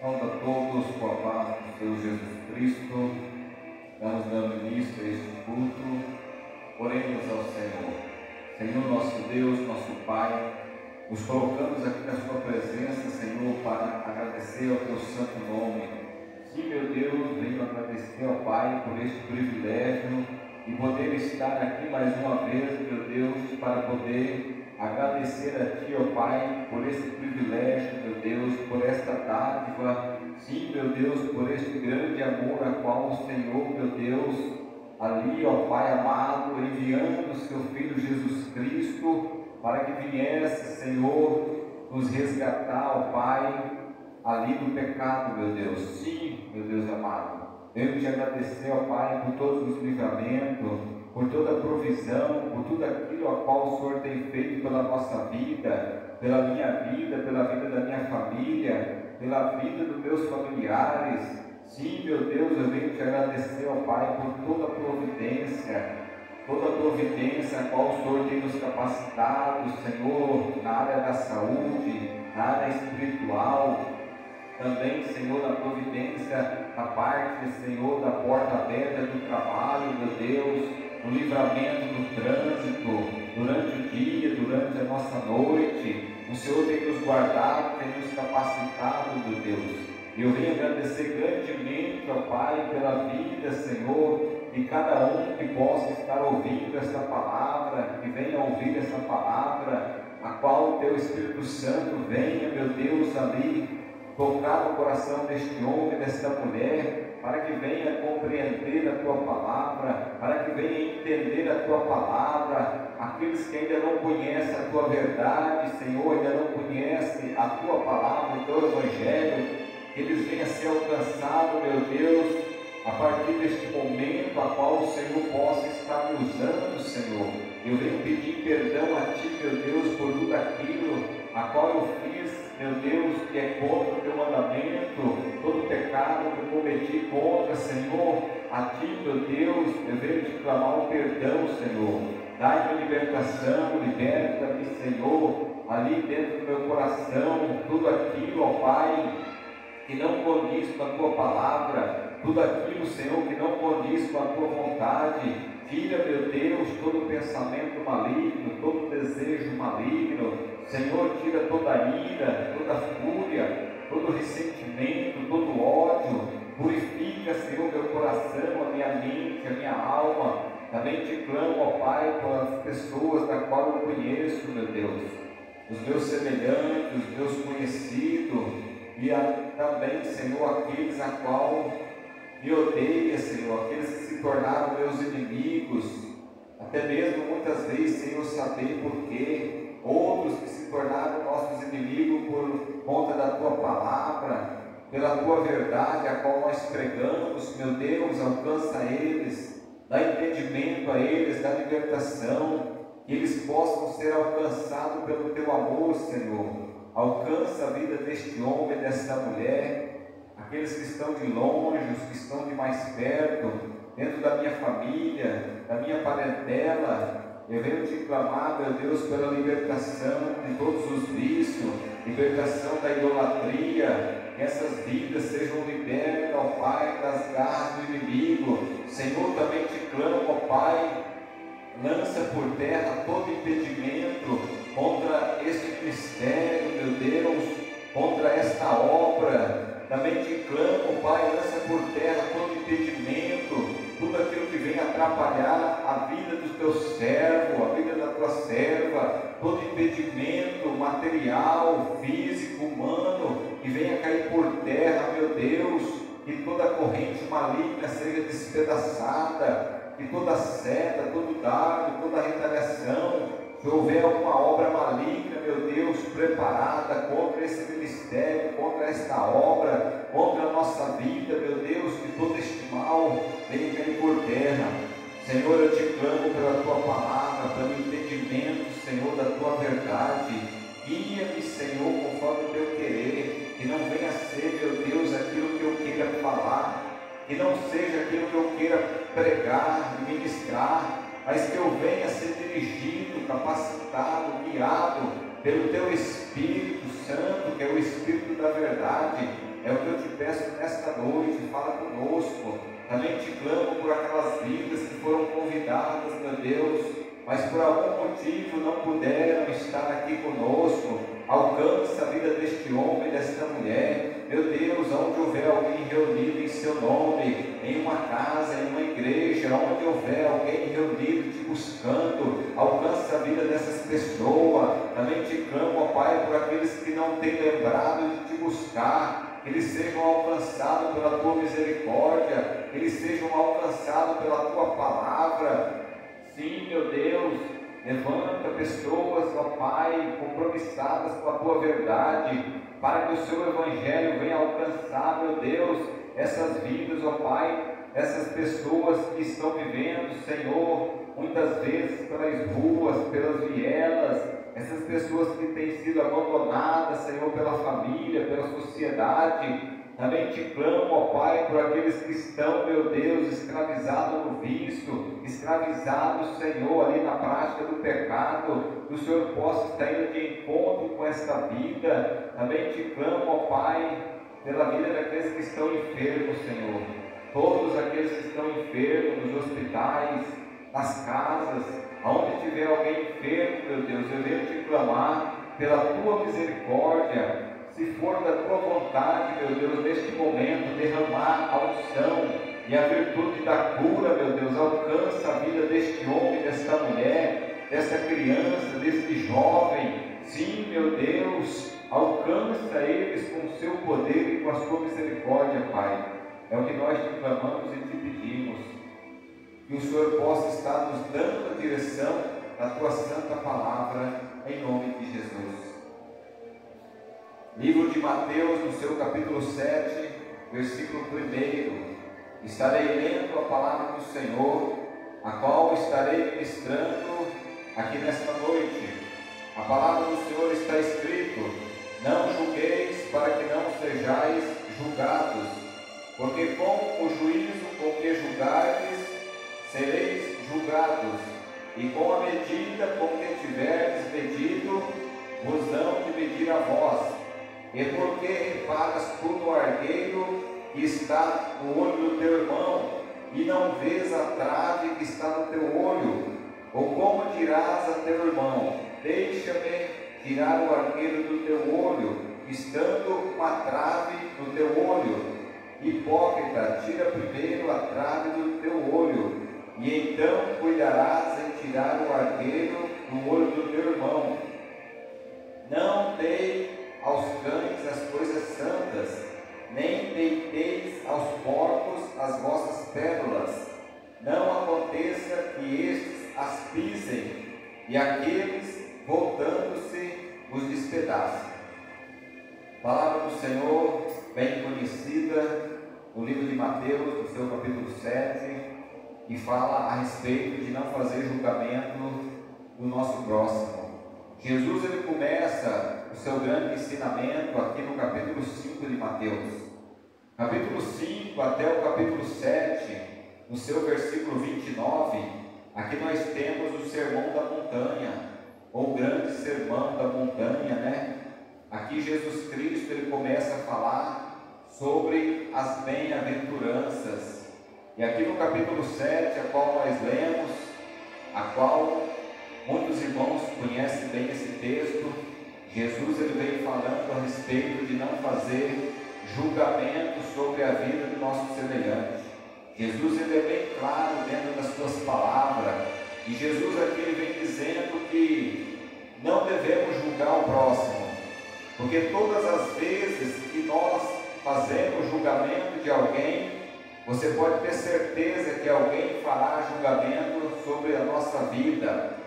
Saúde a todos com a paz do Senhor Jesus Cristo. Estamos dando início a este culto. Oremos ao Senhor. Senhor, nosso Deus, nosso Pai, nos colocamos aqui na Sua presença, Senhor, para agradecer ao Teu santo nome. Sim, meu Deus, venho agradecer ao Pai por este privilégio e poder estar aqui mais uma vez, meu Deus, para poder agradecer a Ti, ó Pai, por esse privilégio, meu Deus, por esta dádiva, sim, meu Deus, por este grande amor a qual o Senhor, meu Deus, ali, ó Pai amado, enviando o Seu Filho Jesus Cristo, para que viesse, Senhor, nos resgatar, ó Pai, ali do pecado, meu Deus. Sim, meu Deus amado, eu te agradecer, ó Pai, por todos os livramentos, por toda a provisão, por tudo aquilo a qual o Senhor tem feito pela nossa vida, pela minha vida, pela vida da minha família, pela vida dos meus familiares. Sim, meu Deus, eu venho te agradecer, ó Pai, por toda a providência a qual o Senhor tem nos capacitado, Senhor, na área da saúde, na área espiritual, também, Senhor, na providência, a parte, Senhor, da porta aberta do trabalho, meu Deus, no livramento do trânsito, durante o dia, durante a nossa noite. O Senhor tem nos guardado, tem nos capacitado, meu Deus. Eu venho agradecer grandemente, ó Pai, pela vida, Senhor, de cada um que possa estar ouvindo esta palavra, que venha ouvir esta palavra, a qual o Teu Espírito Santo venha, meu Deus, ali tocar no coração deste homem, desta mulher, para que venha compreender a Tua palavra, para que venha entender a Tua palavra. Aqueles que ainda não conhecem a Tua verdade, Senhor, ainda não conhecem a Tua palavra, o Teu Evangelho, que eles venham ser alcançados, meu Deus, a partir deste momento a qual o Senhor possa estar me usando, Senhor. Eu venho pedir perdão a Ti, meu Deus, por tudo aquilo a qual eu fiz, meu Deus, que é contra o Teu mandamento, todo pecado que eu cometi contra, Senhor, a Ti, meu Deus, eu venho te clamar o perdão, Senhor. Dai-me libertação, liberta-me, Senhor, ali dentro do meu coração, tudo aquilo, ó Pai, que não condiz com a Tua palavra, tudo aquilo, Senhor, que não condiz com a Tua vontade. Tira, meu Deus, todo pensamento maligno, todo desejo maligno. Senhor, tira toda a ira, toda a fúria, todo ressentimento, todo ódio. Purifica, Senhor, meu coração, a minha mente, a minha alma. Também te clamo, ó Pai, pelas pessoas da qual eu conheço, meu Deus, os meus semelhantes, os meus conhecidos, e também, Senhor, aqueles a qual me odeia, Senhor, aqueles que se tornaram meus inimigos, até mesmo muitas vezes, Senhor, saber por quê, outros que se tornaram nossos inimigos por conta da Tua palavra, pela Tua verdade, a qual nós pregamos, meu Deus, alcança eles, dá entendimento a eles, dá libertação, que eles possam ser alcançados pelo Teu amor, Senhor. Alcança a vida deste homem, desta mulher, aqueles que estão de longe, os que estão de mais perto, dentro da minha família, da minha parentela. Eu venho te clamar, meu Deus, pela libertação de todos os vícios, libertação da idolatria, que essas vidas sejam libertas, ó Pai, das garras do inimigo. Senhor, também te clamo, ó Pai, lança por terra todo impedimento contra este ministério, meu Deus, contra esta obra. Também te clamo, Pai, lança por terra todo impedimento, tudo aquilo que vem atrapalhar a vida dos Teus servos, a vida da Tua serva, todo impedimento material, físico, humano, que venha cair por terra, meu Deus, que toda corrente maligna seja despedaçada, que toda seta, todo dardo, toda retaliação, se houver alguma obra maligna, meu Deus, preparada contra esse ministério, contra esta obra, contra a nossa vida, meu Deus, que todo este mal venha cair por terra. Senhor, eu te clamo pela Tua palavra, pelo entendimento, Senhor, da Tua verdade. Guia-me, Senhor, conforme o Teu querer, que não venha a ser, meu Deus, aquilo que eu queira falar, que não seja aquilo que eu queira pregar e ministrar, mas que eu venha a ser dirigido, capacitado, guiado pelo Teu Espírito Santo, que é o Espírito da verdade, é o que eu te peço nesta noite. Fala conosco. Também te clamo por aquelas vidas que foram convidadas, meu Deus, mas por algum motivo não puderam estar aqui conosco. Alcança a vida deste homem, desta mulher, meu Deus, onde houver alguém reunido em seu nome, em uma casa, em uma igreja, onde houver alguém reunido te buscando, alcança a vida dessas pessoas. Também te clamo, ó Pai, por aqueles que não têm lembrado de te buscar, que eles sejam alcançados pela tua misericórdia, que eles sejam alcançados pela tua palavra. Sim, meu Deus, levanta pessoas, ó Pai, compromissadas com a tua verdade, para que o seu evangelho venha alcançar, meu Deus, essas vidas, ó Pai, essas pessoas que estão vivendo, Senhor, muitas vezes pelas ruas, pelas vielas, essas pessoas que têm sido abandonadas, Senhor, pela família, pela sociedade. Também te clamo, ó Pai, por aqueles que estão, meu Deus, escravizados no vício, escravizados, Senhor, ali na prática do pecado, que o Senhor possa estar indo de encontro com esta vida. Também te clamo, ó Pai, pela vida daqueles que estão enfermos, Senhor, todos aqueles que estão enfermos nos hospitais, nas casas, aonde tiver alguém enfermo, meu Deus, eu venho te clamar pela tua misericórdia. Se for da tua vontade, meu Deus, neste momento, derramar a unção e a virtude da cura, meu Deus, alcança a vida deste homem, desta mulher, desta criança, deste jovem. Sim, meu Deus, alcança eles com o seu poder e com a sua misericórdia, Pai. É o que nós te clamamos e te pedimos. Que o Senhor possa estar nos dando a direção da tua santa palavra, em nome de Jesus. Livro de Mateus, no seu capítulo 7, versículo 1. Estarei lendo a palavra do Senhor, a qual estarei ministrando aqui nesta noite. A palavra do Senhor está escrito: não julgueis para que não sejais julgados, porque com o juízo com que julgardes, sereis julgados, e com a medida com que tiverdes medido, vos hão de medir a vós. E porque reparas tu no argueiro que está no olho do teu irmão, e não vês a trave que está no teu olho? Ou como dirás a teu irmão: deixa-me tirar o argueiro do teu olho, estando uma trave no teu olho? Hipócrita, tira primeiro a trave do teu olho, e então cuidarás em tirar o argueiro do olho do teu irmão. Não dei aos cães as coisas santas, nem deiteis aos porcos as vossas pérolas. Não aconteça que estes as pisem, e aqueles, voltando-se, os despedacem. Palavra do Senhor, bem conhecida, no livro de Mateus, no seu capítulo 7, que fala a respeito de não fazer julgamento do nosso próximo. Jesus, ele começa o seu grande ensinamento aqui no capítulo 5 de Mateus. Capítulo 5 até o capítulo 7, no seu versículo 29, aqui nós temos o Sermão da Montanha, ou o grande Sermão da Montanha, né? Aqui Jesus Cristo, ele começa a falar sobre as bem-aventuranças. E aqui no capítulo 7, a qual nós lemos, a qual muitos irmãos conhecem bem esse texto, Jesus, ele vem falando a respeito de não fazer julgamento sobre a vida do nosso semelhante. Jesus, ele é bem claro dentro das suas palavras, e Jesus aqui ele vem dizendo que não devemos julgar o próximo, porque todas as vezes que nós fazemos julgamento de alguém, você pode ter certeza que alguém fará julgamento sobre a nossa vida.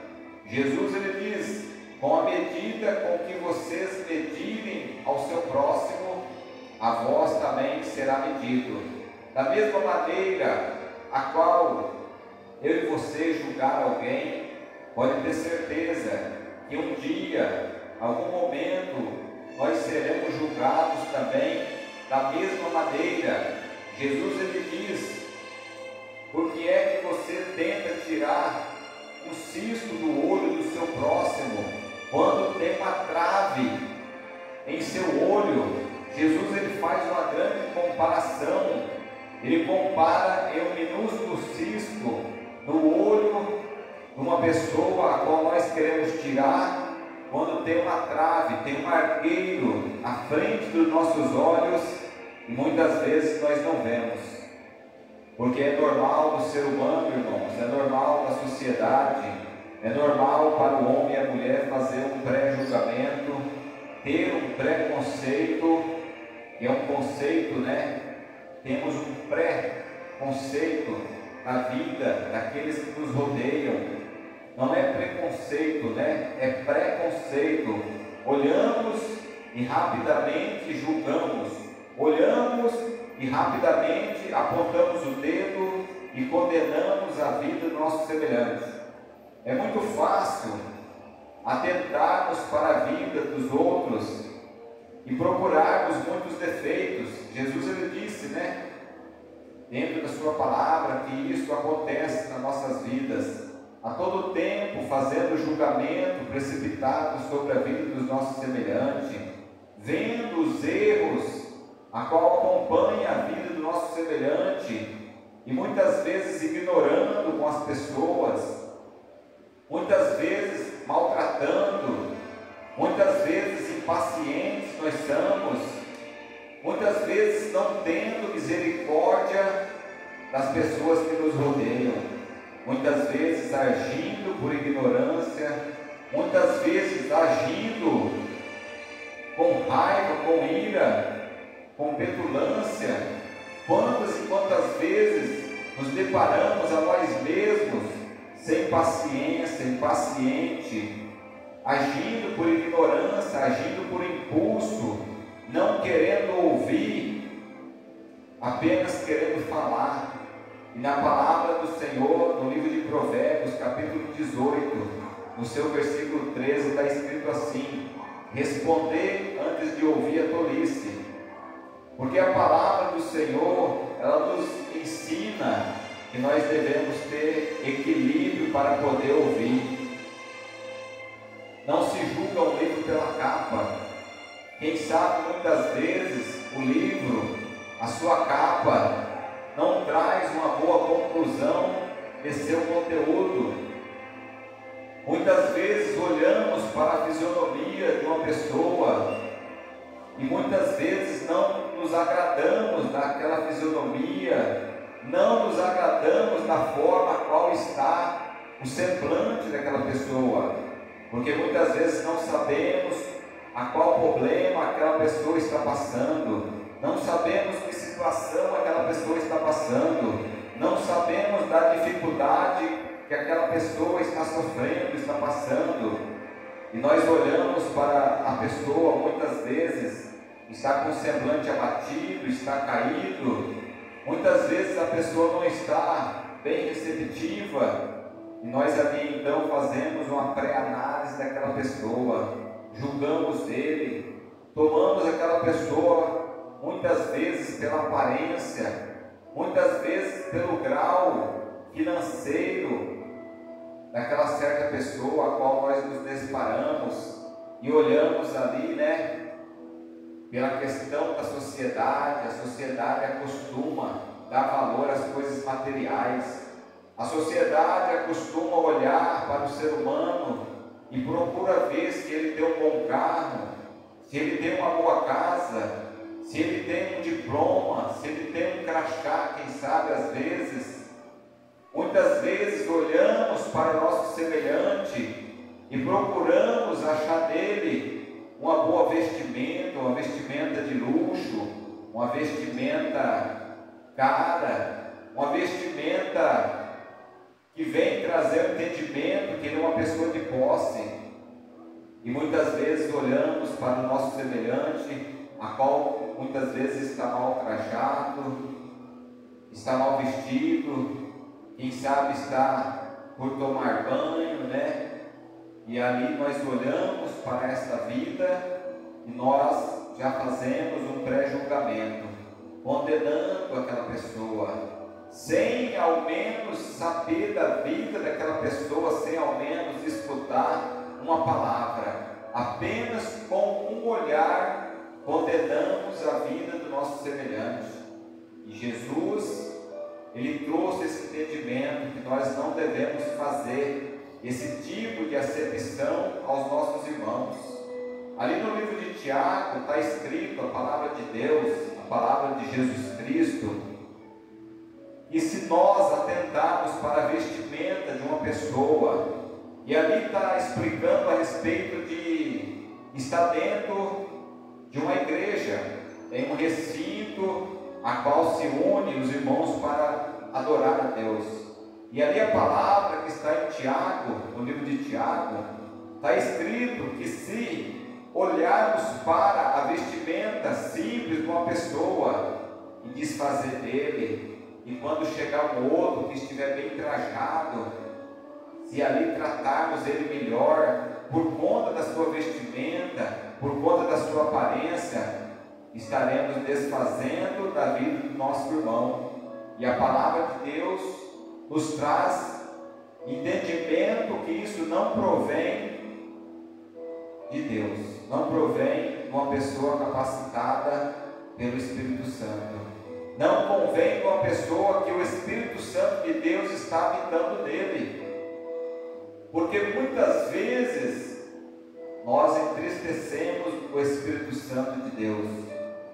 Jesus, ele diz: com a medida com que vocês medirem ao seu próximo, a vós também será medido. Da mesma maneira a qual eu e você julgar alguém, pode ter certeza que um dia, algum momento, nós seremos julgados também da mesma maneira. Jesus, ele diz: por que é que você tenta tirar o cisco do olho do seu próximo, quando tem uma trave em seu olho? Jesus ele faz uma grande comparação. Ele compara em um minúsculo cisco no olho de uma pessoa a qual nós queremos tirar, quando tem uma trave, tem um argueiro à frente dos nossos olhos, e muitas vezes nós não vemos, porque é normal do ser humano, irmãos, é normal da sociedade, é normal para o homem e a mulher fazer um pré-julgamento, ter um preconceito, que é um conceito, né? Temos um pré-conceito na vida daqueles que nos rodeiam. Não é preconceito, né? É preconceito. Olhamos e rapidamente julgamos. Olhamos e rapidamente apontamos o dedo e condenamos a vida do nosso semelhante. É muito fácil atentarmos para a vida dos outros e procurarmos muitos defeitos. Jesus ele disse, né? Dentro da sua palavra, que isso acontece nas nossas vidas. A todo tempo fazendo julgamento precipitado sobre a vida dos nossos semelhantes, vendo os erros a qual acompanha a vida do nosso semelhante, e muitas vezes ignorando com as pessoas, muitas vezes maltratando, muitas vezes impacientes nós somos, muitas vezes não tendo misericórdia das pessoas que nos rodeiam, muitas vezes agindo por ignorância, muitas vezes agindo com raiva, com ira, com petulância. Quantas e quantas vezes nos deparamos a nós mesmos sem paciência, impaciente, agindo por ignorância, agindo por impulso, não querendo ouvir, apenas querendo falar. E na palavra do Senhor, no livro de Provérbios, capítulo 18, no seu versículo 13, está escrito assim: responder antes de ouvir a tolice. Porque a palavra do Senhor, ela nos ensina que nós devemos ter equilíbrio para poder ouvir. Não se julga um livro pela capa. Quem sabe muitas vezes o livro, a sua capa, não traz uma boa conclusão de seu conteúdo. Muitas vezes olhamos para a fisionomia de uma pessoa e muitas vezes não nos agradamos daquela fisionomia, não nos agradamos da forma a qual está o semblante daquela pessoa, porque muitas vezes não sabemos a qual problema aquela pessoa está passando, não sabemos que situação aquela pessoa está passando, não sabemos da dificuldade que aquela pessoa está sofrendo, está passando, e nós olhamos para a pessoa, muitas vezes está com o semblante abatido, está caído, muitas vezes a pessoa não está bem receptiva, e nós ali então fazemos uma pré-análise daquela pessoa, julgamos ele, tomamos aquela pessoa muitas vezes pela aparência, muitas vezes pelo grau financeiro daquela certa pessoa a qual nós nos deparamos, e olhamos ali, né, pela questão da sociedade. A sociedade acostuma dar valor às coisas materiais, a sociedade acostuma olhar para o ser humano e procura ver se ele tem um bom carro, se ele tem uma boa casa, se ele tem um diploma, se ele tem um crachá, quem sabe às vezes. Muitas vezes olhamos para o nosso semelhante e procuramos achar nele uma boa vestimenta, uma vestimenta de luxo, uma vestimenta cara, uma vestimenta que vem trazer o entendimento que ele é uma pessoa de posse. E muitas vezes olhamos para o nosso semelhante, a qual muitas vezes está mal trajado, está mal vestido, quem sabe está por tomar banho, né? E ali nós olhamos para esta vida e nós já fazemos um pré-julgamento, condenando aquela pessoa, sem ao menos saber da vida daquela pessoa, sem ao menos escutar uma palavra, apenas com um olhar condenamos a vida do nosso semelhante. E Jesus, Ele trouxe esse entendimento que nós não devemos fazer esse tipo de acepção aos nossos irmãos. Ali no livro de Tiago está escrito a palavra de Deus, a palavra de Jesus Cristo, e se nós atentarmos para a vestimenta de uma pessoa, e ali está explicando a respeito de estar dentro de uma igreja, em um recinto a qual se unem os irmãos para adorar a Deus. E ali a palavra que está em Tiago, no livro de Tiago, está escrito que se olharmos para a vestimenta simples de uma pessoa e desfazer dele, e quando chegar um outro que estiver bem trajado, se ali tratarmos ele melhor, por conta da sua vestimenta, por conta da sua aparência, estaremos desfazendo da vida do nosso irmão. E a palavra de Deus nos traz entendimento que isso não provém de Deus, não provém de uma pessoa capacitada pelo Espírito Santo. Não convém com a pessoa que o Espírito Santo de Deus está habitando nele, porque muitas vezes nós entristecemos o Espírito Santo de Deus.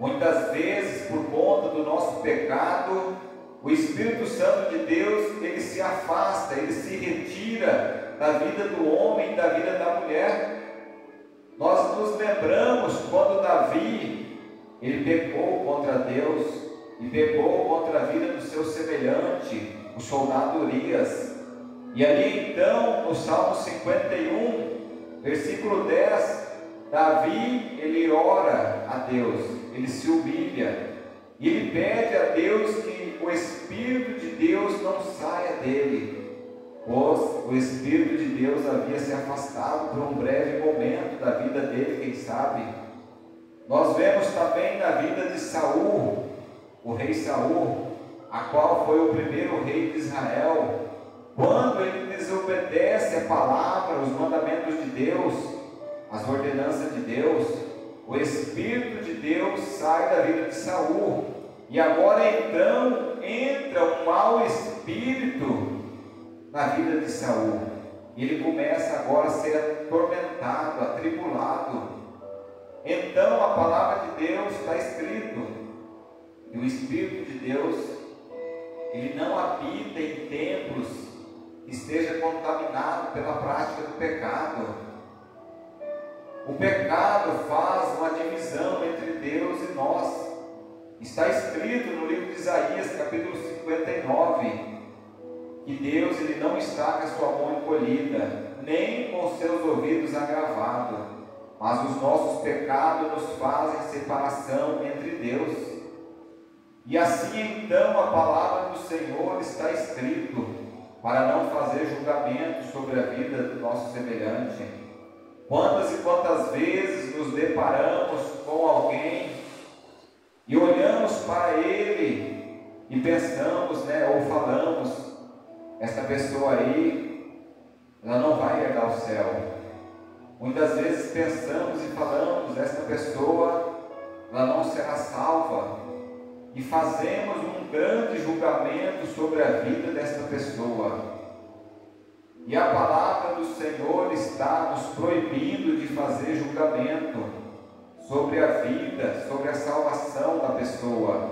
Muitas vezes, por conta do nosso pecado, o Espírito Santo de Deus, ele se afasta, ele se retira da vida do homem, da vida da mulher. Nós nos lembramos quando Davi, ele pecou contra Deus, e pecou contra a vida do seu semelhante, o soldado Urias. E ali então, no Salmo 51, versículo 10, Davi, ele ora a Deus, ele se humilha, e ele pede a Deus que o Espírito de Deus não saia dele, pois o Espírito de Deus havia se afastado por um breve momento da vida dele, quem sabe. Nós vemos também na vida de Saul, o rei Saul, a qual foi o primeiro rei de Israel, quando ele desobedece a palavra, os mandamentos de Deus, as ordenanças de Deus, o Espírito de Deus sai da vida de Saul, e agora então entra um mau espírito na vida de Saul, e ele começa agora a ser atormentado, atribulado. Então a palavra de Deus está escrito que o Espírito de Deus, ele não habita em templos que esteja contaminado pela prática do pecado. O pecado faz uma divisão entre Deus e nós. Está escrito no livro de Isaías, capítulo 59, que Deus, ele não está com a sua mão encolhida, nem com os seus ouvidos agravados, mas os nossos pecados nos fazem separação entre Deus. E assim então a palavra do Senhor está escrito, para não fazer julgamento sobre a vida do nosso semelhante. Quantas e quantas vezes nos deparamos com alguém e olhamos para ele e pensamos, ou falamos, essa pessoa aí, ela não vai herdar o céu. Muitas vezes pensamos e falamos, essa pessoa, ela não será salva. E fazemos um grande julgamento sobre a vida desta pessoa. E a palavra do Senhor está nos proibindo de fazer julgamento sobre a vida, sobre a salvação da pessoa.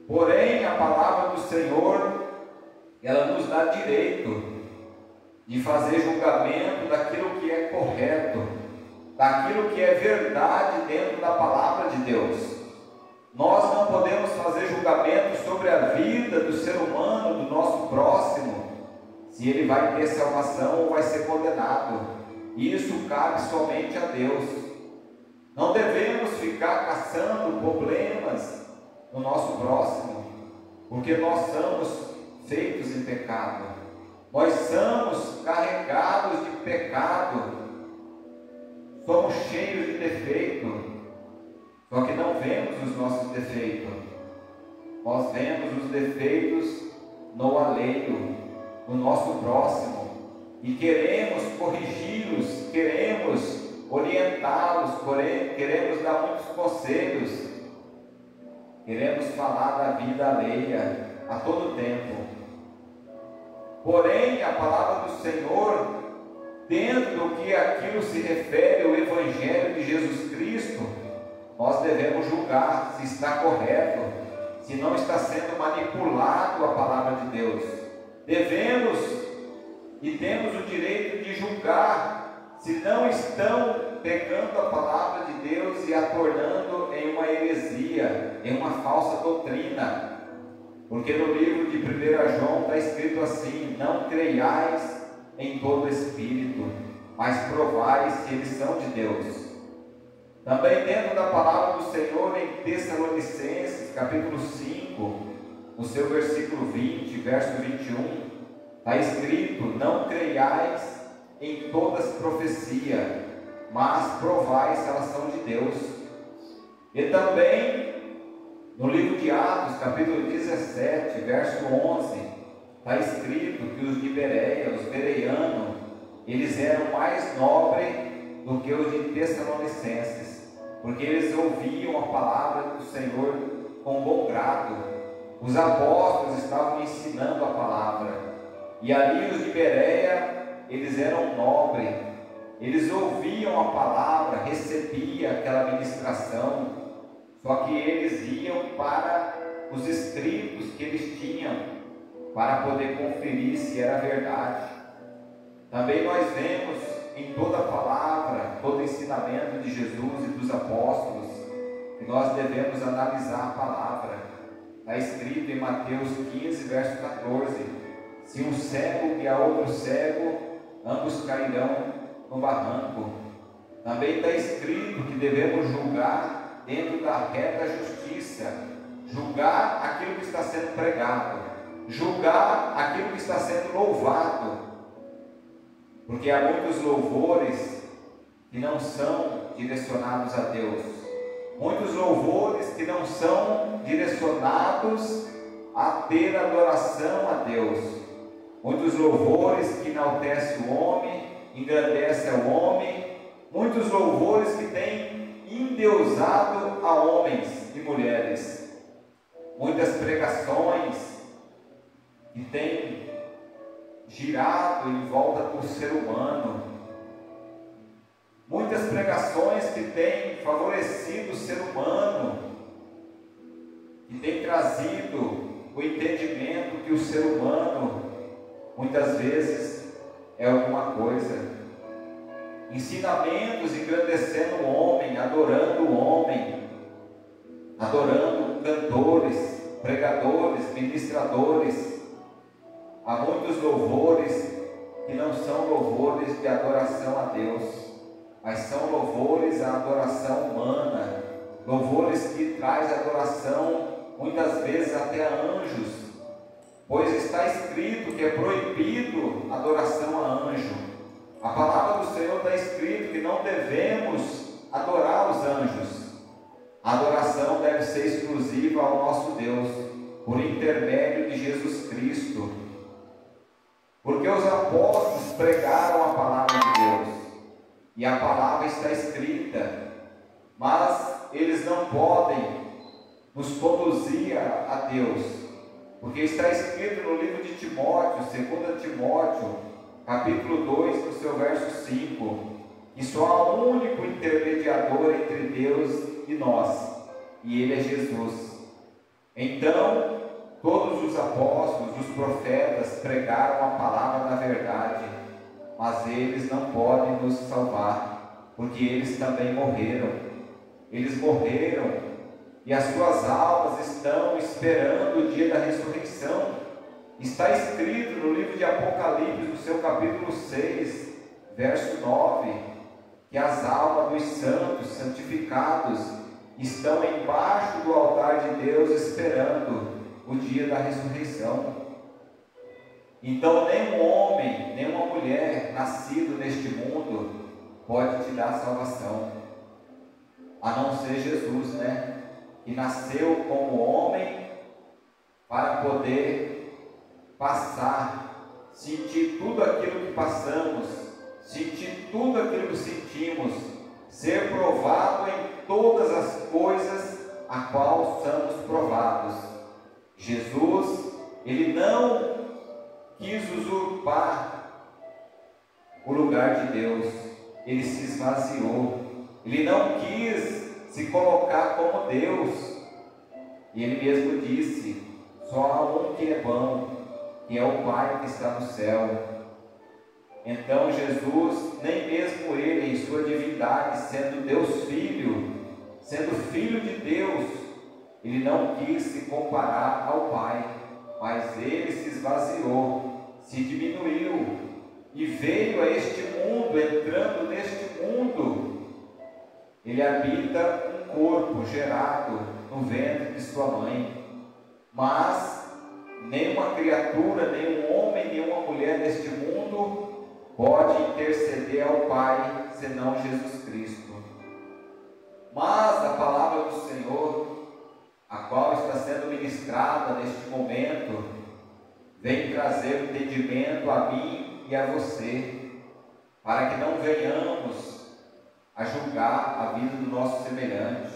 Porém, a palavra do Senhor, ela nos dá direito de fazer julgamento daquilo que é correto, daquilo que é verdade dentro da palavra de Deus. Nós não podemos fazer julgamento sobre a vida do ser humano, do nosso próximo, se ele vai ter salvação ou vai ser condenado. Isso cabe somente a Deus. Não devemos ficar caçando problemas no nosso próximo, porque nós somos feitos em pecado. Nós somos carregados de pecado, somos cheios de defeito. Só que não vemos os nossos defeitos, nós vemos os defeitos no alheio, no nosso próximo, e queremos corrigi-los, queremos orientá-los, queremos dar muitos conselhos, queremos falar da vida alheia a todo tempo. Porém, a palavra do Senhor, dentro do que aquilo se refere ao Evangelho de Jesus Cristo, nós devemos julgar se está correto, se não está sendo manipulado a palavra de Deus. Devemos e temos o direito de julgar se não estão pegando a palavra de Deus e a tornando em uma heresia, em uma falsa doutrina. Porque no livro de 1 João está escrito assim: não creiais em todo espírito, mas provai se eles são de Deus. Também dentro da palavra do Senhor em Tessalonicenses, capítulo 5, no seu versículo 20, verso 21, está escrito: não creiais em todas profecia, mas provai se elas são de Deus. E também no livro de Atos, capítulo 17, verso 11, está escrito que os de Bereia, os bereianos, eles eram mais nobres do que os de Tessalonicenses, porque eles ouviam a palavra do Senhor com bom grado. Os apóstolos estavam ensinando a palavra, e ali os de Bereia, eles eram nobres, eles ouviam a palavra, recebiam aquela ministração. Só que eles iam para os escritos que eles tinham, para poder conferir se era verdade. Também nós vemos em toda a palavra, todo o ensinamento de Jesus e dos apóstolos, que nós devemos analisar a palavra. Está escrito em Mateus 15, verso 14: se um cego guiar outro cego, ambos cairão no barranco. Também está escrito que devemos julgar dentro da reta justiça, julgar aquilo que está sendo pregado, julgar aquilo que está sendo louvado, porque há muitos louvores que não são direcionados a Deus, muitos louvores que não são direcionados a ter adoração a Deus, muitos louvores que enaltecem o homem, engrandecem o homem, muitos louvores que têm endeusado a homens e mulheres, muitas pregações que têm girado em volta do ser humano, muitas pregações que têm favorecido o ser humano, que têm trazido o entendimento que o ser humano muitas vezes é alguma coisa. Ensinamentos engrandecendo o homem, adorando o homem, adorando cantores, pregadores, ministradores. Há muitos louvores que não são louvores de adoração a Deus, mas são louvores à adoração humana, louvores que traz adoração muitas vezes até a anjos, pois está escrito que é proibido adoração a anjo. A palavra do Senhor está escrito que não devemos adorar os anjos. A adoração deve ser exclusiva ao nosso Deus, por intermédio de Jesus Cristo. Porque os apóstolos pregaram a palavra de Deus, e a palavra está escrita, mas eles não podem nos conduzir a Deus, porque está escrito no livro de Timóteo, 2 Timóteo, capítulo 2, no seu verso 5, que só há um único intermediador entre Deus e nós, e Ele é Jesus. Então, todos os apóstolos, os profetas pregaram a palavra da verdade, mas eles não podem nos salvar, porque eles também morreram. Eles morreram e as suas almas estão esperando o dia da ressurreição. Está escrito no livro de Apocalipse, no seu capítulo 6, verso 9, que as almas dos santos santificados estão embaixo do altar de Deus esperando o dia da ressurreição. Então nenhum homem, nenhuma mulher nascido neste mundo pode te dar salvação, a não ser Jesus, que nasceu como homem para poder passar, sentir tudo aquilo que passamos, sentir tudo aquilo que sentimos, ser provado em todas as coisas a qual somos provados. Jesus, ele não quis usurpar o lugar de Deus, ele se esvaziou, ele não quis se colocar como Deus, e ele mesmo disse: só há um que é bom, que é o Pai que está no céu. Então Jesus, nem mesmo ele, em sua divindade, sendo Deus Filho, sendo Filho de Deus, ele não quis se comparar ao Pai, mas ele se esvaziou, se diminuiu e veio a este mundo. Entrando neste mundo, ele habita um corpo gerado no ventre de sua mãe, mas nenhuma criatura, nenhum homem, nenhuma mulher neste mundo pode interceder ao Pai senão Jesus Cristo. Mas a palavra do Senhor, a qual está sendo ministrada neste momento, vem trazer entendimento a mim e a você, para que não venhamos a julgar a vida do nosso semelhante.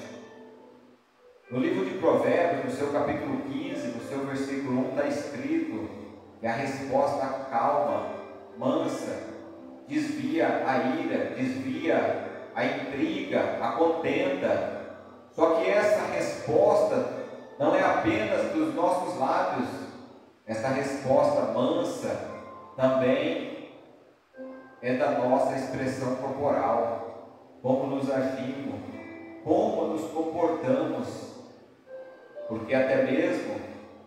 No livro de Provérbios, no seu capítulo 15, no seu versículo 1, está escrito que a resposta calma, mansa, desvia a ira, desvia a intriga, a contenda. Só que essa resposta não é apenas dos nossos lábios, essa resposta mansa também é da nossa expressão corporal, como nos agimos, como nos comportamos, porque até mesmo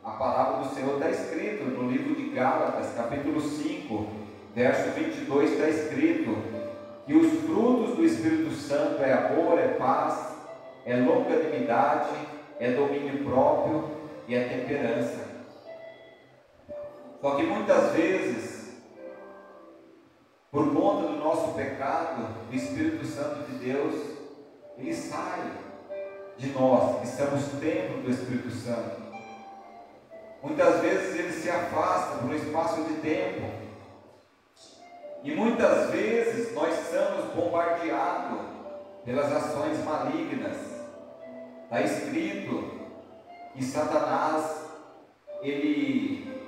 a palavra do Senhor está escrito no livro de Gálatas, capítulo 5, verso 22, está escrito que os frutos do Espírito Santo é amor, é paz, é longanimidade, é domínio próprio e é temperança. Só que muitas vezes, por conta do nosso pecado, o Espírito Santo de Deus, ele sai de nós, que somos templo do Espírito Santo. Muitas vezes ele se afasta por um espaço de tempo, e muitas vezes nós somos bombardeados pelas ações malignas. Está escrito que Satanás, ele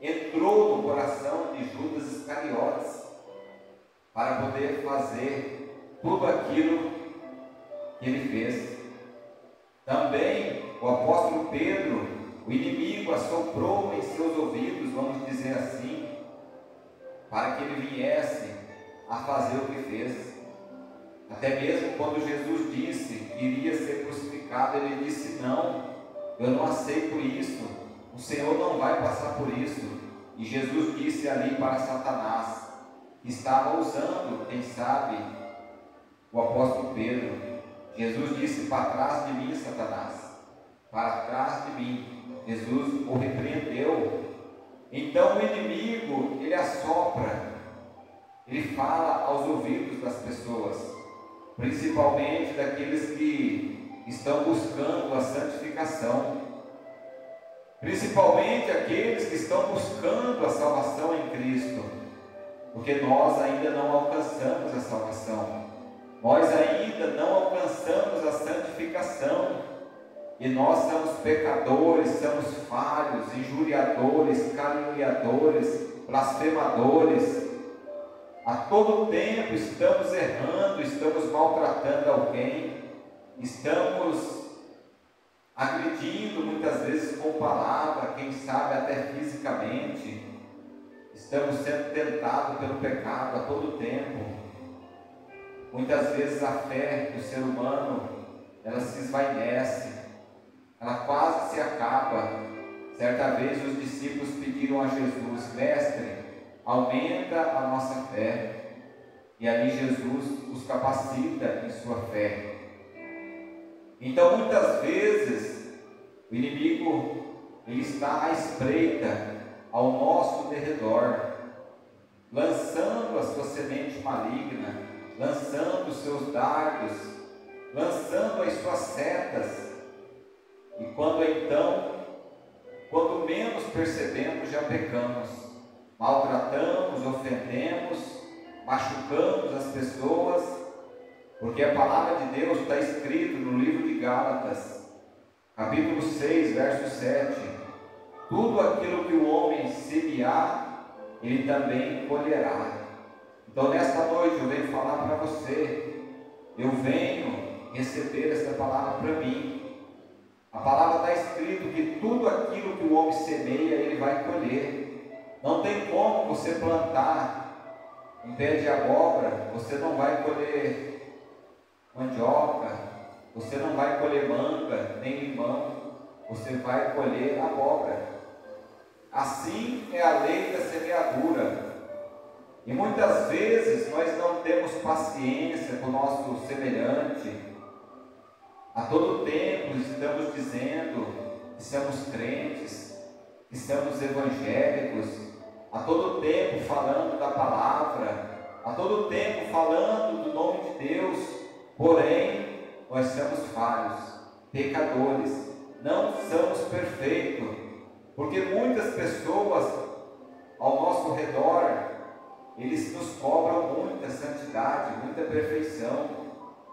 entrou no coração de Judas Iscariotes para poder fazer tudo aquilo que ele fez. Também o apóstolo Pedro, o inimigo assoprou em seus ouvidos, vamos dizer assim, para que ele viesse a fazer o que fez. Até mesmo quando Jesus disse que iria ser crucificado, ele disse: não, eu não aceito isso, o Senhor não vai passar por isso. E Jesus disse ali para Satanás, que estava usando, quem sabe, o apóstolo Pedro, Jesus disse: para trás de mim, Satanás, para trás de mim. Jesus o repreendeu. Então o inimigo, ele assopra, ele fala aos ouvidos das pessoas, principalmente daqueles que estão buscando a santificação, principalmente aqueles que estão buscando a salvação em Cristo, porque nós ainda não alcançamos a salvação, nós ainda não alcançamos a santificação, e nós somos pecadores, somos falhos, injuriadores, caluniadores, blasfemadores. A todo tempo estamos errando, estamos maltratando alguém, estamos agredindo muitas vezes com palavra, quem sabe até fisicamente. Estamos sendo tentados pelo pecado a todo tempo. Muitas vezes a fé do ser humano, ela se esvaece, ela quase se acaba. Certa vez os discípulos pediram a Jesus: mestre, aumenta a nossa fé. E ali Jesus os capacita em sua fé. Então muitas vezes o inimigo, ele está à espreita ao nosso derredor, lançando a sua semente maligna, lançando os seus dardos, lançando as suas setas. E quando menos percebemos, já pecamos, maltratamos, ofendemos, machucamos as pessoas, Porque a palavra de Deus está escrito no livro de Gálatas, capítulo 6, verso 7. Tudo aquilo que o homem semear, ele também colherá. Então nesta noite eu venho falar para você, eu venho receber esta palavra para mim. A palavra está escrito que tudo aquilo que o homem semeia, ele vai colher. Não tem como você plantar um pé de abóbora, você não vai colher mandioca, você não vai colher manga, nem limão, você vai colher abóbora. Assim é a lei da semeadura. E muitas vezes nós não temos paciência com o nosso semelhante. A todo tempo estamos dizendo que somos crentes, que somos evangélicos, a todo tempo falando da palavra, a todo tempo falando do nome de Deus, porém nós somos falhos, pecadores, não somos perfeitos, porque muitas pessoas ao nosso redor, eles nos cobram muita santidade, muita perfeição,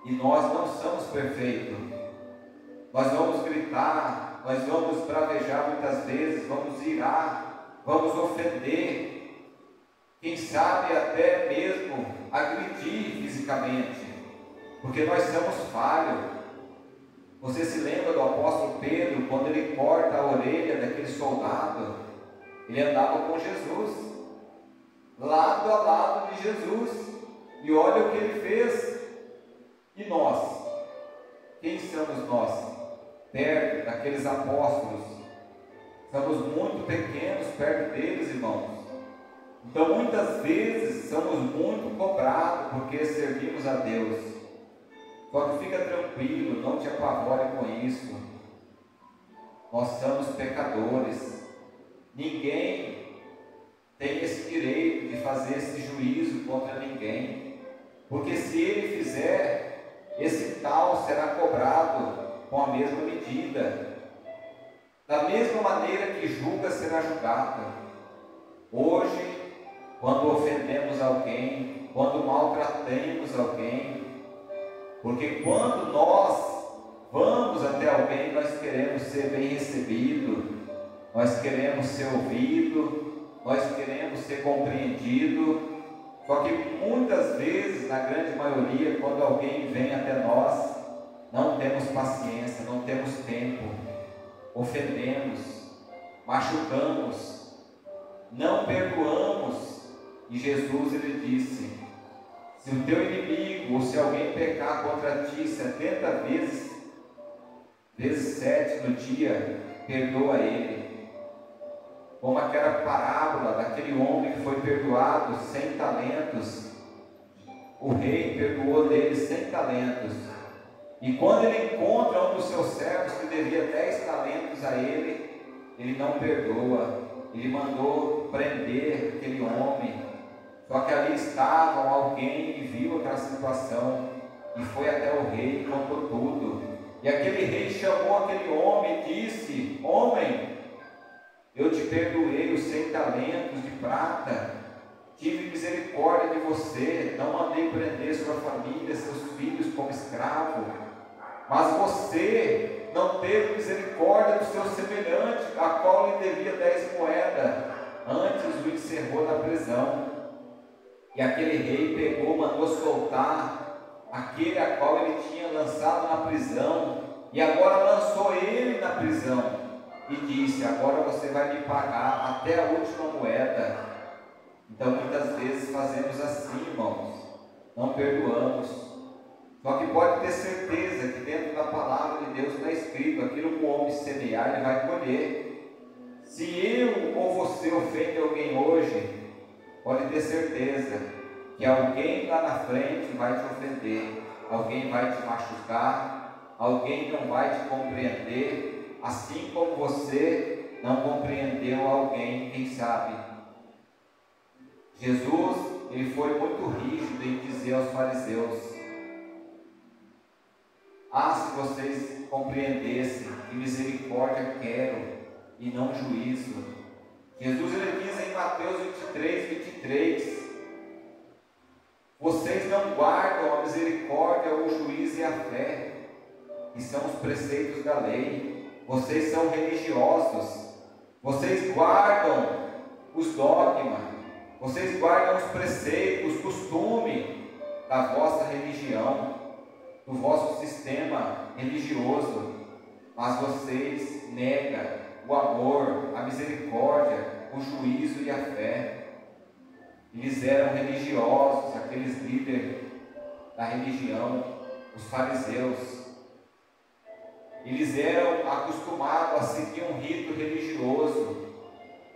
e nós não somos perfeitos. Nós vamos gritar, nós vamos bravejar muitas vezes, vamos irar, vamos ofender, quem sabe até mesmo agredir fisicamente, porque nós somos falhos. Você se lembra do apóstolo Pedro, quando ele corta a orelha daquele soldado? Ele andava com Jesus, lado a lado de Jesus, e olha o que ele fez. E nós? Quem somos nós? Perto daqueles apóstolos, somos muito pequenos perto deles, irmãos. Então muitas vezes somos muito cobrados porque servimos a Deus. Só que fica tranquilo, não te apavore com isso. Nós somos pecadores. Ninguém tem esse direito de fazer esse juízo contra ninguém, porque se ele fizer, esse tal será cobrado com a mesma medida. Da mesma maneira que julga, será julgado. Hoje, quando ofendemos alguém, quando maltratamos alguém, porque quando nós vamos até alguém, nós queremos ser bem recebidos, nós queremos ser ouvidos, nós queremos ser compreendidos. Só que muitas vezes, na grande maioria, quando alguém vem até nós, não temos paciência, não temos tempo, ofendemos, machucamos, não perdoamos. E Jesus, ele disse: se o teu inimigo, ou se alguém pecar contra ti 70 vezes 7 no dia, perdoa ele. Como aquela parábola daquele homem que foi perdoado 100 talentos, o rei perdoou dele 100 talentos, e quando ele encontra um dos seus servos que devia 10 talentos a ele, ele não perdoa, ele mandou prender aquele homem. Só que ali estava alguém e viu aquela situação, e foi até o rei e contou tudo. E aquele rei chamou aquele homem e disse: homem, eu te perdoei os 100 talentos de prata, tive misericórdia de você, não mandei prender sua família, seus filhos como escravo, mas você não teve misericórdia do seu semelhante, a qual lhe devia 10 moedas, antes o encerrou na prisão. E aquele rei pegou, mandou soltar aquele a qual ele tinha lançado na prisão, e agora lançou ele na prisão, e disse: agora você vai me pagar até a última moeda. Então muitas vezes fazemos assim, irmãos, não perdoamos. Só que pode ter certeza que dentro da palavra de Deus está escrito: aquilo que o homem semear, ele vai colher. Se eu ou você ofende alguém hoje, pode ter certeza que alguém lá na frente vai te ofender, alguém vai te machucar, alguém não vai te compreender, assim como você não compreendeu alguém, quem sabe. Jesus, ele foi muito rígido em dizer aos fariseus: ah, se vocês compreendessem que misericórdia quero e não juízo. Jesus, ele diz em Mateus 23, 23: vocês não guardam a misericórdia misericórdia, o juízo e a fé, que são os preceitos da lei. Vocês são religiosos, vocês guardam os dogmas, vocês guardam os preceitos, os costumes da vossa religião, do vosso sistema religioso, mas vocês negam o amor, a misericórdia, o juízo e a fé. Eles eram religiosos, aqueles líderes da religião, os fariseus. Eles eram acostumados a seguir um rito religioso,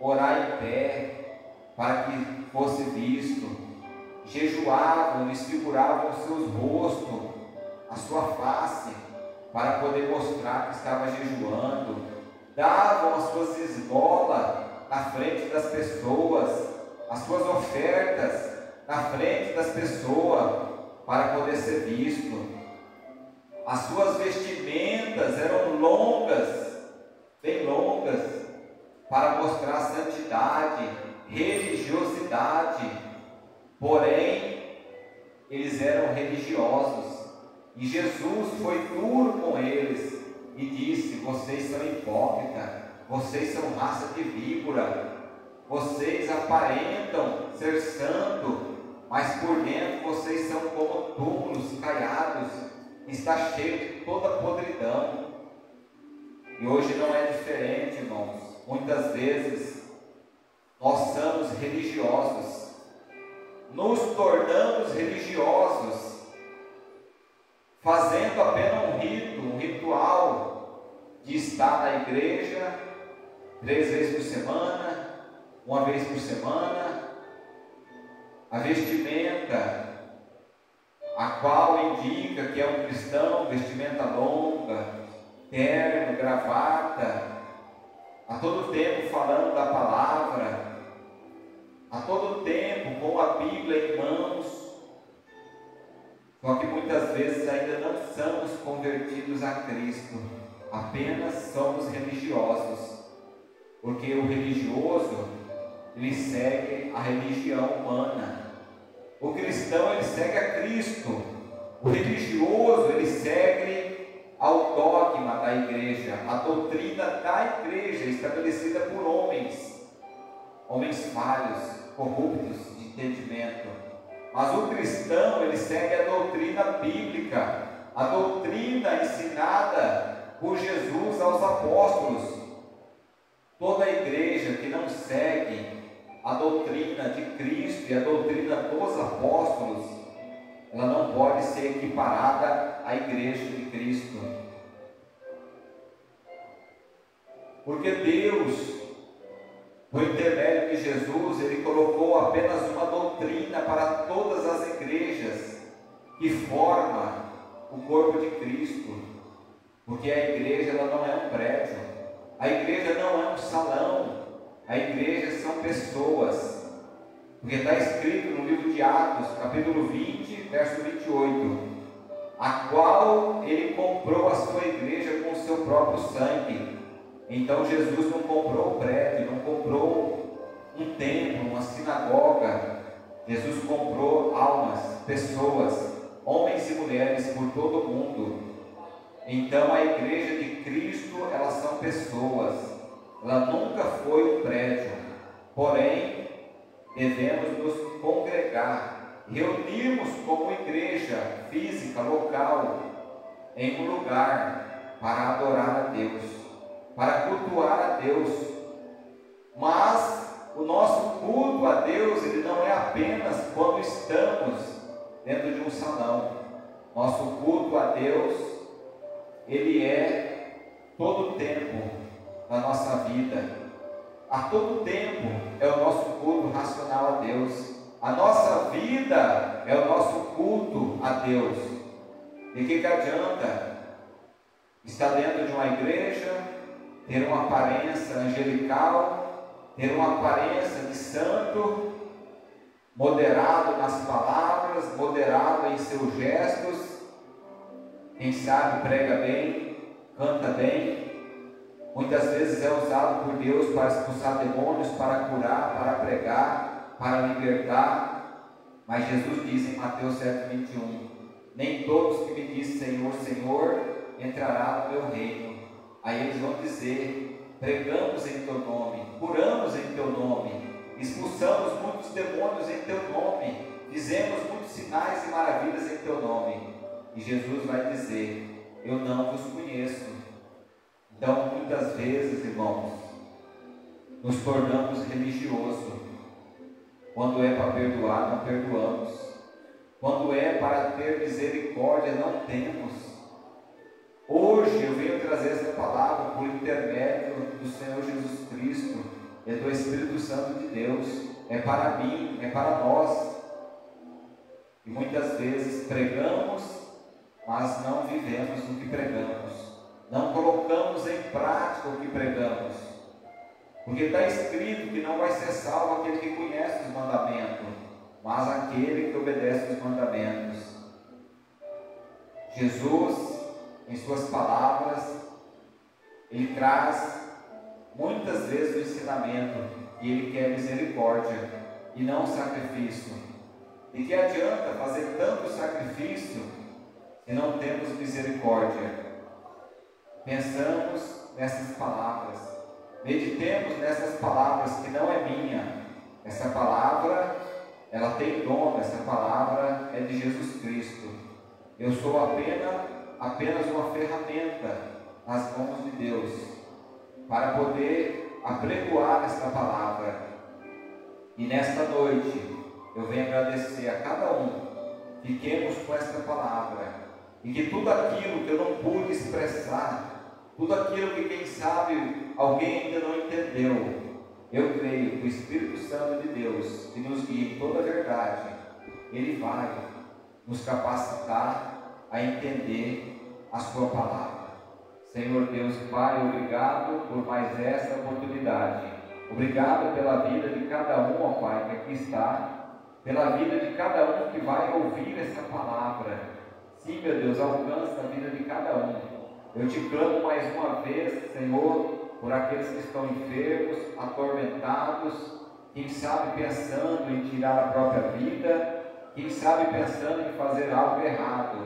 orar em pé, para que fosse visto, jejuavam, desfiguravam os seus rostos, a sua face, para poder mostrar que estava jejuando, davam as suas esmolas na frente das pessoas, as suas ofertas na frente das pessoas, para poder ser visto. As suas vestimentas eram longas, bem longas, para mostrar santidade, religiosidade. Porém, eles eram religiosos, e Jesus foi duro com eles e disse: vocês são hipócritas, vocês são raça de víbora, vocês aparentam ser santos, mas por dentro vocês são como túmulos caiados, está cheio de toda podridão. E hoje não é diferente, irmãos. Muitas vezes nós somos religiosos, nos tornamos religiosos, fazendo apenas um rito, um ritual de estar na igreja 3 vezes por semana, 1 vez por semana, a vestimenta, a qual indica que é um cristão, vestimenta longa, terno, gravata, a todo tempo falando da palavra, a todo tempo com a Bíblia em mãos. Só que muitas vezes ainda não somos convertidos a Cristo, apenas somos religiosos, porque o religioso, ele segue a religião humana. O cristão, ele segue a Cristo. O religioso, ele segue ao dogma da igreja, a doutrina da igreja, estabelecida por homens falhos, corruptos de entendimento. Mas o cristão, ele segue a doutrina bíblica, a doutrina ensinada por Jesus aos apóstolos. Toda a igreja que não segue a doutrina de Cristo e a doutrina dos apóstolos, ela não pode ser equiparada à igreja de Cristo. Porque Deus, por intermédio de Jesus, Ele colocou apenas uma doutrina para todas as igrejas que forma o corpo de Cristo. Porque a igreja, ela não é um prédio, a igreja não é um salão, a igreja são pessoas. Porque está escrito no livro de Atos, capítulo 20, verso 28, a qual Ele comprou a sua igreja com o seu próprio sangue. Então Jesus não comprou um prédio, não comprou um templo, uma sinagoga. Jesus comprou almas, pessoas, homens e mulheres por todo o mundo. Então a igreja de Cristo, elas são pessoas, ela nunca foi um prédio. Porém, devemos nos congregar, reunirmos como igreja física, local, em um lugar para adorar a Deus, para cultuar a Deus. Mas o nosso culto a Deus, ele não é apenas quando estamos dentro de um salão. Nosso culto a Deus, ele é todo o tempo da nossa vida. A todo tempo é o nosso culto racional a Deus. A nossa vida é o nosso culto a Deus. De que adianta estar dentro de uma igreja, ter uma aparência angelical, ter uma aparência de santo, moderado nas palavras, moderado em seus gestos, quem sabe prega bem, canta bem, muitas vezes é usado por Deus para expulsar demônios, para curar, para pregar, para libertar. Mas Jesus diz em Mateus 7,21, nem todos que me dizem Senhor, Senhor, entrará no meu reino. Aí eles vão dizer: pregamos em teu nome, curamos em teu nome, expulsamos muitos demônios em teu nome, fizemos muitos sinais e maravilhas em teu nome. E Jesus vai dizer: eu não vos conheço. Então, muitas vezes, irmãos, nos tornamos religiosos. Quando é para perdoar, não perdoamos. Quando é para ter misericórdia, não temos. Hoje eu venho trazer essa palavra por intermédio do Senhor Jesus Cristo e do Espírito Santo de Deus. É para mim, é para nós. E muitas vezes pregamos, mas não vivemos o que pregamos. Não colocamos em prática o que pregamos. Porque está escrito que não vai ser salvo aquele que conhece os mandamentos, mas aquele que obedece os mandamentos. Jesus, em suas palavras, ele traz muitas vezes o ensinamento que ele quer misericórdia e não sacrifício. E que adianta fazer tanto sacrifício se não temos misericórdia? Pensamos nessas palavras, meditemos nessas palavras que não é minha. Essa palavra, ela tem dono, essa palavra é de Jesus Cristo. Eu sou apenas uma ferramenta nas mãos de Deus, para poder apregoar esta palavra. E nesta noite, eu venho agradecer a cada um. Fiquemos com esta palavra, e que tudo aquilo que eu não pude expressar, tudo aquilo que quem sabe alguém ainda não entendeu, eu creio que o Espírito Santo de Deus, que nos guia em toda a verdade, ele vai nos capacitar a entender a sua palavra. Senhor Deus e Pai, obrigado por mais essa oportunidade. Obrigado pela vida de cada um, ó Pai, que aqui está, pela vida de cada um que vai ouvir essa palavra. Sim, meu Deus, alcança a vida de cada um. Eu te clamo mais uma vez, Senhor, por aqueles que estão enfermos, atormentados, quem sabe pensando em tirar a própria vida, quem sabe pensando em fazer algo errado.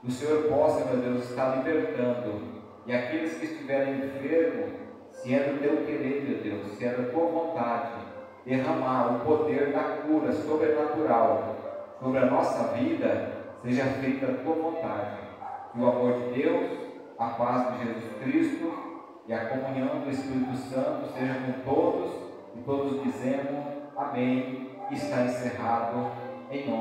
O Senhor possa, meu Deus, estar libertando. E aqueles que estiverem enfermos, se é do teu querer, meu Deus, se é da tua vontade, derramar o poder da cura sobrenatural sobre a nossa vida, seja feita a tua vontade. Que o amor de Deus, a paz de Jesus Cristo e a comunhão do Espírito Santo seja com todos, e todos dizemos amém. Está encerrado em nome